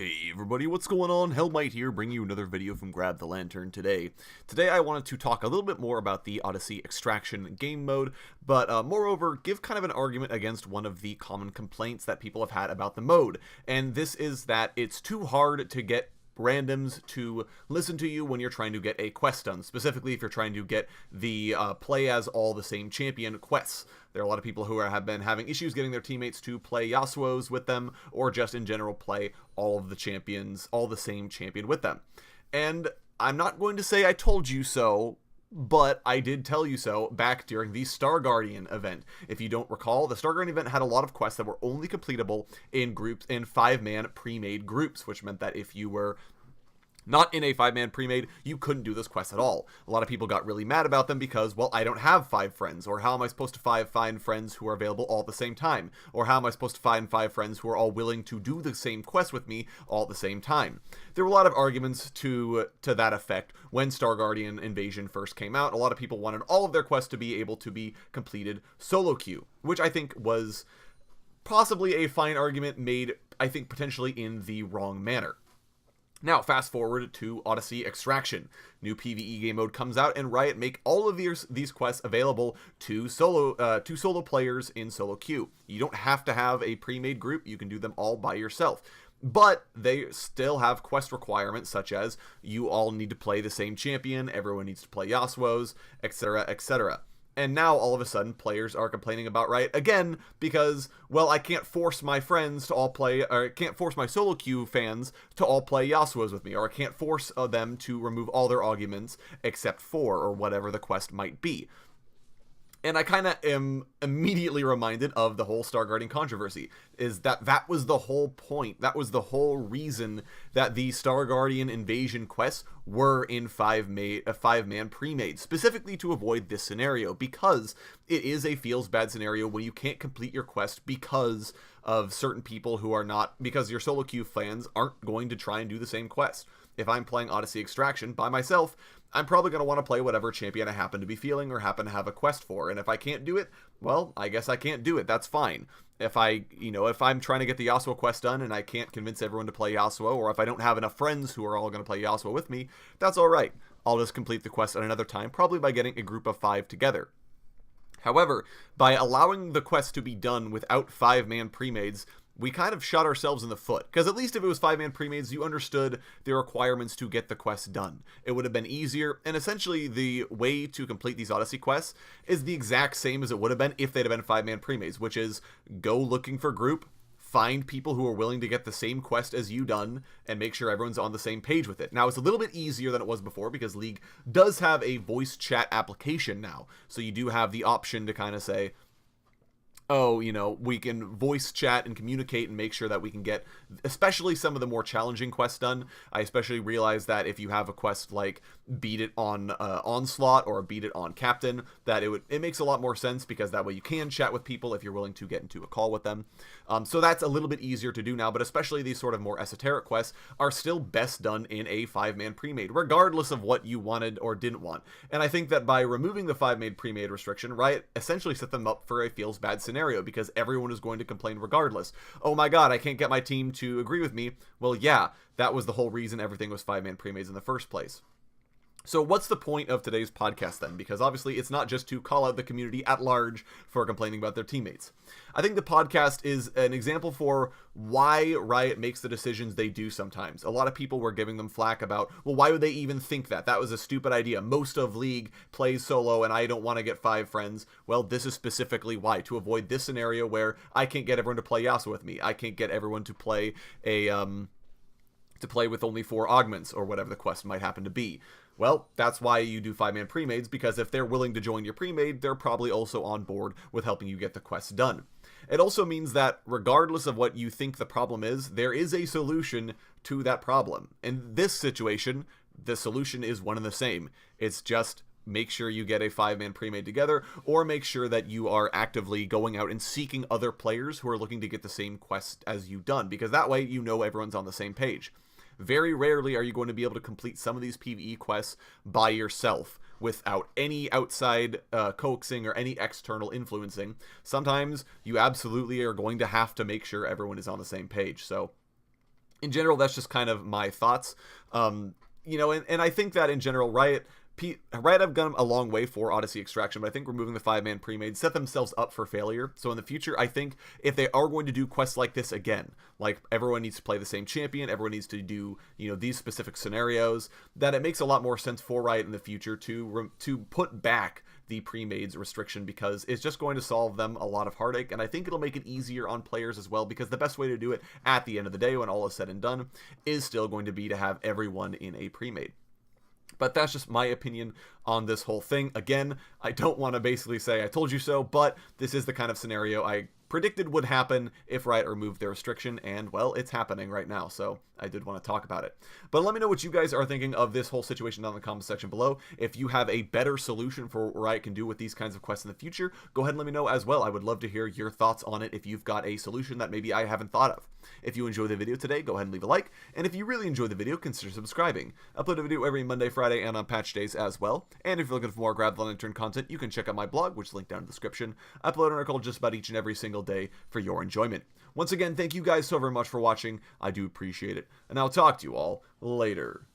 Hey everybody, what's going on? Hellmite here, bringing you another video from Grab the Lantern today. Today I wanted to talk a little bit more about the Odyssey Extraction game mode, but moreover, give kind of an argument against one of the common complaints that people have had about the mode, and this is that it's too hard to get randoms to listen to you when you're trying to get a quest done, specifically if you're trying to get the play as all the same champion quests. There are a lot of people who have been having issues getting their teammates to play Yasuo's with them, or just in general play all of the champions, all the same champion with them. And I'm not going to say I told you so, but I did tell you so back during the Star Guardian event. If you don't recall, the Star Guardian event had a lot of quests that were only completable in groups, in 5-man pre-made groups, which meant that if you were not in a 5-man pre-made, you couldn't do this quest at all. A lot of people got really mad about them because, well, I don't have 5 friends, or how am I supposed to find friends who are available all at the same time? Or how am I supposed to find 5 friends who are all willing to do the same quest with me all at the same time? There were a lot of arguments to that effect when Star Guardian Invasion first came out. A lot of people wanted all of their quests to be able to be completed solo queue, which I think was possibly a fine argument made, I think, potentially in the wrong manner. Now, fast forward to Odyssey Extraction. New PvE game mode comes out, and Riot make all of these quests available to solo players in solo queue. You don't have to have a pre-made group. You can do them all by yourself. But they still have quest requirements, such as you all need to play the same champion, everyone needs to play Yasuo's, etc., etc. And now, all of a sudden, players are complaining about Riot again because, well, I can't force my friends to all play, or I can't force my solo queue fans to all play Yasuo's with me, or I can't force them to remove all their arguments except for, or whatever the quest might be. And I kind of am immediately reminded of the whole Star Guardian controversy, is that was the whole point. That was the whole reason that the Star Guardian Invasion quests were in 5-man pre-made, specifically to avoid this scenario, because it is a feels bad scenario when you can't complete your quest because of certain people who are not, because your solo queue fans aren't going to try and do the same quest. If I'm playing Odyssey Extraction by myself, I'm probably going to want to play whatever champion I happen to be feeling or happen to have a quest for. And if I can't do it, well, I guess I can't do it. That's fine. If I'm trying to get the Yasuo quest done and I can't convince everyone to play Yasuo, or if I don't have enough friends who are all going to play Yasuo with me, that's all right. I'll just complete the quest at another time, probably by getting a group of 5 together. However, by allowing the quest to be done without 5-man pre-mades, we kind of shot ourselves in the foot, because at least if it was 5-man pre-mades, you understood the requirements to get the quest done. It would have been easier, and essentially the way to complete these Odyssey quests is the exact same as it would have been if they'd have been 5-man pre-mades, which is go looking for group, find people who are willing to get the same quest as you done, and make sure everyone's on the same page with it. Now, it's a little bit easier than it was before, because League does have a voice chat application now, so you do have the option to kind of say, oh, we can voice chat and communicate and make sure that we can get, especially some of the more challenging quests done. I especially realize that if you have a quest like beat it on Onslaught or beat it on Captain, that it makes a lot more sense, because that way you can chat with people if you're willing to get into a call with them. So that's a little bit easier to do now, but especially these sort of more esoteric quests are still best done in a 5-man pre-made, regardless of what you wanted or didn't want. And I think that by removing the 5-man pre-made restriction, Riot essentially set them up for a feels bad scenario, because everyone is going to complain regardless. Oh my god, I can't get my team to agree with me. Well, yeah, that was the whole reason everything was 5-man pre-mades in the first place. So what's the point of today's podcast then? Because obviously it's not just to call out the community at large for complaining about their teammates. I think the podcast is an example for why Riot makes the decisions they do sometimes. A lot of people were giving them flack about, well, why would they even think that? That was a stupid idea. Most of League plays solo and I don't want to get 5 friends. Well, this is specifically why. To avoid this scenario where I can't get everyone to play Yasuo with me. I can't get everyone to play with only 4 augments, or whatever the quest might happen to be. Well, that's why you do 5-man pre-mades, because if they're willing to join your pre-made, they're probably also on board with helping you get the quest done. It also means that regardless of what you think the problem is, there is a solution to that problem. In this situation, the solution is one and the same. It's just make sure you get a 5-man pre-made together, or make sure that you are actively going out and seeking other players who are looking to get the same quest as you've done, because that way you know everyone's on the same page. Very rarely are you going to be able to complete some of these PvE quests by yourself without any outside coaxing or any external influencing. Sometimes you absolutely are going to have to make sure everyone is on the same page. So in general, that's just kind of my thoughts. You know, and I think that in general, Riot have gone a long way for Odyssey Extraction, but I think removing the 5-man pre-made set themselves up for failure. So in the future, I think if they are going to do quests like this again, like everyone needs to play the same champion, everyone needs to do, you know, these specific scenarios, that it makes a lot more sense for Riot in the future to put back the pre-mades restriction, because it's just going to solve them a lot of heartache, and I think it'll make it easier on players as well, because the best way to do it at the end of the day, when all is said and done, is still going to be to have everyone in a pre-made. But that's just my opinion on this whole thing. Again, I don't want to basically say I told you so, but this is the kind of scenario I predicted would happen if Riot removed their restriction, and, well, it's happening right now, so I did want to talk about it. But let me know what you guys are thinking of this whole situation down in the comments section below. If you have a better solution for what Riot can do with these kinds of quests in the future, go ahead and let me know as well. I would love to hear your thoughts on it if you've got a solution that maybe I haven't thought of. If you enjoyed the video today, go ahead and leave a like, and if you really enjoyed the video, consider subscribing. I upload a video every Monday, Friday, and on patch days as well. And if you're looking for more Grab the Lantern content, you can check out my blog, which is linked down in the description. I upload an article just about each and every single day for your enjoyment. Once again, thank you guys so very much for watching. I do appreciate it, and I'll talk to you all later.